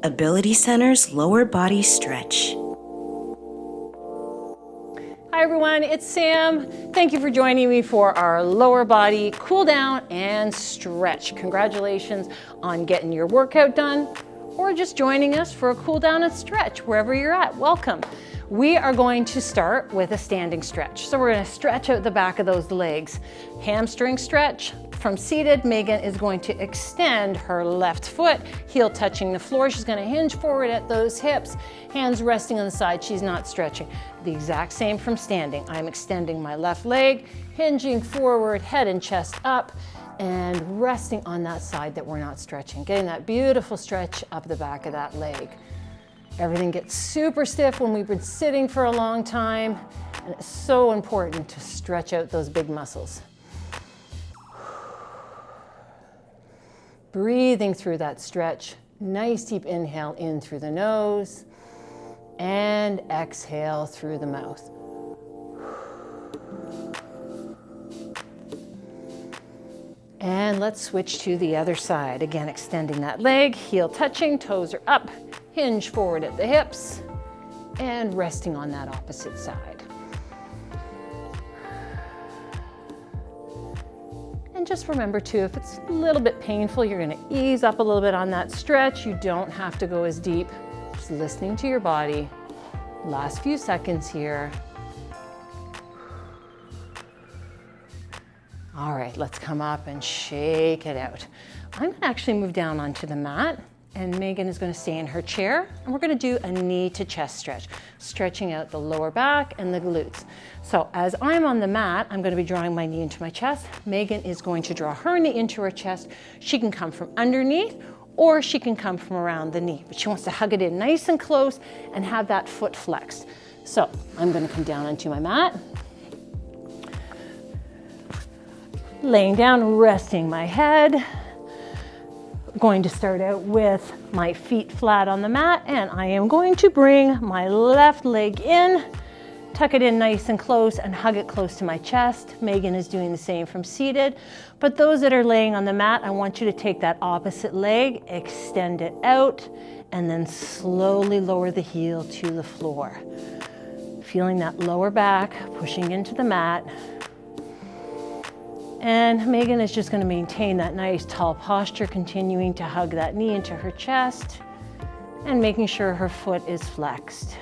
Ability Center's lower body stretch. Hi everyone, it's Sam. Thank you for joining me for our lower body cool down and stretch. Congratulations on getting your workout done or just joining us for a cool down and stretch wherever you're at. Welcome. We are going to start with a standing stretch. So we're going to stretch out the back of those legs. Hamstring stretch. From seated, Megan is going to extend her left foot, heel touching the floor. She's going to hinge forward at those hips, hands resting on the side. She's not stretching. The exact same from standing. I'm extending my left leg, hinging forward, head and chest up, and resting on that side that we're not stretching. Getting that beautiful stretch up the back of that leg. Everything gets super stiff when we've been sitting for a long time, and it's so important to stretch out those big muscles. Breathing through that stretch. Nice deep inhale in through the nose and exhale through the mouth. And let's switch to the other side. Again, extending that leg, heel touching, toes are up, hinge forward at the hips, and resting on that opposite side. And just remember too, if it's a little bit painful, you're gonna ease up a little bit on that stretch. You don't have to go as deep. Just listening to your body. Last few seconds here. All right, let's come up and shake it out. I'm gonna actually move down onto the mat, and Megan is gonna stay in her chair, and we're gonna do a knee to chest stretch, stretching out the lower back and the glutes. So as I'm on the mat, I'm gonna be drawing my knee into my chest. Megan is going to draw her knee into her chest. She can come from underneath, or she can come from around the knee, but she wants to hug it in nice and close and have that foot flexed. So I'm gonna come down onto my mat. Laying down, resting my head. I'm going to start out with my feet flat on the mat, and I am going to bring my left leg in, tuck it in nice and close and hug it close to my chest. Megan is doing the same from seated, but those that are laying on the mat, I want you to take that opposite leg, extend it out, and then slowly lower the heel to the floor. Feeling that lower back, pushing into the mat. And Megan is just going to maintain that nice tall posture, continuing to hug that knee into her chest and making sure her foot is flexed.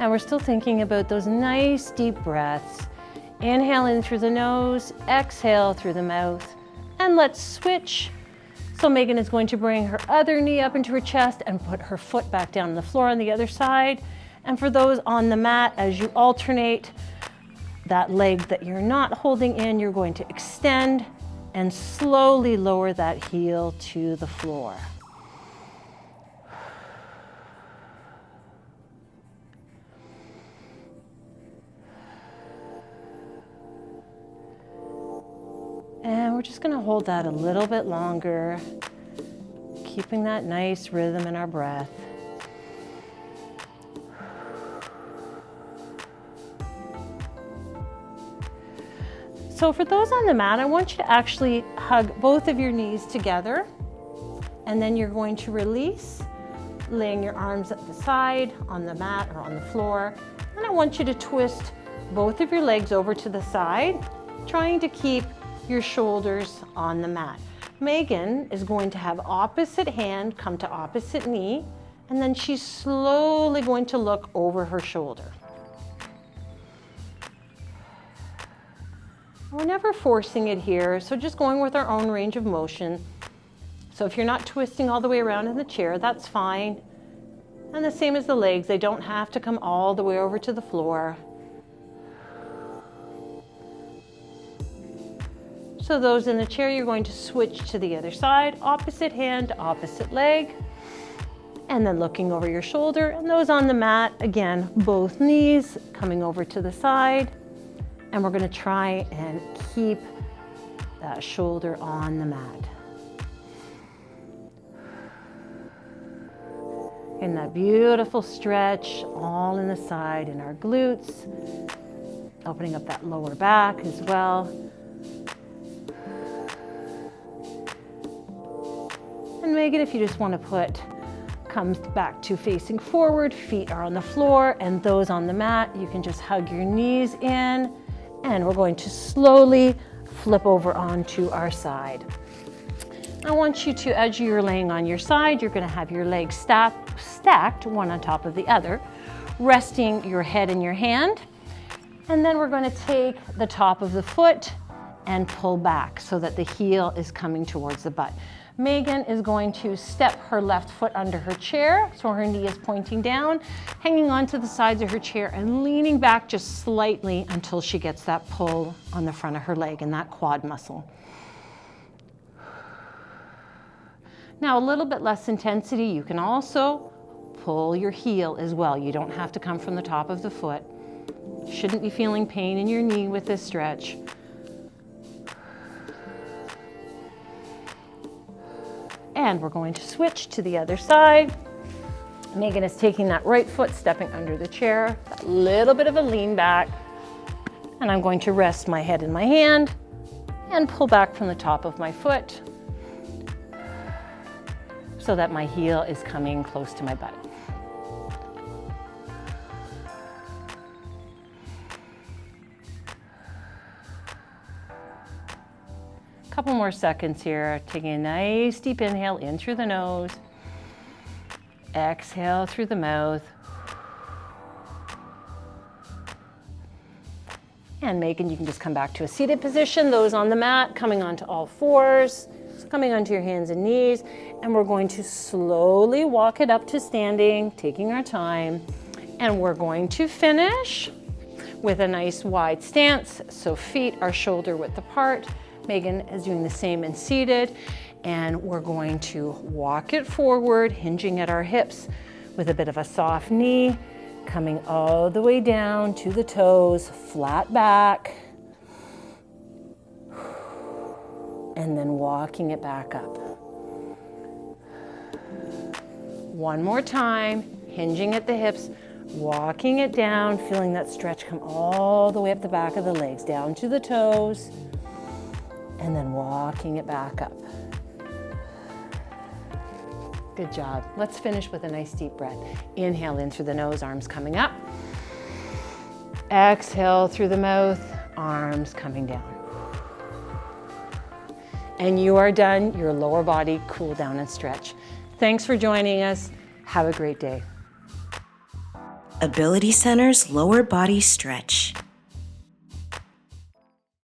And we're still thinking about those nice deep breaths. Inhale in through the nose, exhale through the mouth, and let's switch. So Megan is going to bring her other knee up into her chest and put her foot back down on the floor on the other side. And for those on the mat, as you alternate that leg that you're not holding in, you're going to extend and slowly lower that heel to the floor. And we're just going to hold that a little bit longer, keeping that nice rhythm in our breath. So for those on the mat, I want you to actually hug both of your knees together, and then you're going to release, laying your arms at the side, on the mat or on the floor. And I want you to twist both of your legs over to the side, trying to keep your shoulders on the mat. Megan is going to have opposite hand come to opposite knee, and then she's slowly going to look over her shoulder. We're never forcing it here, so just going with our own range of motion. So if you're not twisting all the way around in the chair, that's fine. And the same as the legs, they don't have to come all the way over to the floor. So those in the chair, you're going to switch to the other side, opposite hand, opposite leg, and then looking over your shoulder. And those on the mat, again, both knees coming over to the side. And we're going to try and keep that shoulder on the mat. And that beautiful stretch all in the side in our glutes, opening up that lower back as well. legged. If you just want to come back to facing forward, feet are on the floor, and those on the mat, you can just hug your knees in, and we're going to slowly flip over onto our side. I want you to, as you're laying on your side, you're going to have your legs stacked one on top of the other, resting your head in your hand. And then we're going to take the top of the foot and pull back so that the heel is coming towards the butt. Megan is going to step her left foot under her chair, so her knee is pointing down, hanging onto the sides of her chair and leaning back just slightly until she gets that pull on the front of her leg and that quad muscle. Now, a little bit less intensity, you can also pull your heel as well. You don't have to come from the top of the foot. Shouldn't be feeling pain in your knee with this stretch. And we're going to switch to the other side. Megan is taking that right foot, stepping under the chair, a little bit of a lean back. And I'm going to rest my head in my hand and pull back from the top of my foot so that my heel is coming close to my butt. Couple more seconds here. Taking a nice deep inhale in through the nose. Exhale through the mouth. And Megan, you can just come back to a seated position. Those on the mat, coming onto all fours, coming onto your hands and knees. And we're going to slowly walk it up to standing, taking our time. And we're going to finish with a nice wide stance. So feet are shoulder width apart. Megan is doing the same in seated, and we're going to walk it forward, hinging at our hips with a bit of a soft knee, coming all the way down to the toes, flat back, and then walking it back up. One more time, hinging at the hips, walking it down, feeling that stretch come all the way up the back of the legs, down to the toes, and then walking it back up. Good job. Let's finish with a nice deep breath. Inhale in through the nose, arms coming up. Exhale through the mouth, arms coming down. And you are done your lower body cool down and stretch. Thanks for joining us. Have a great day. Ability Center's lower body stretch.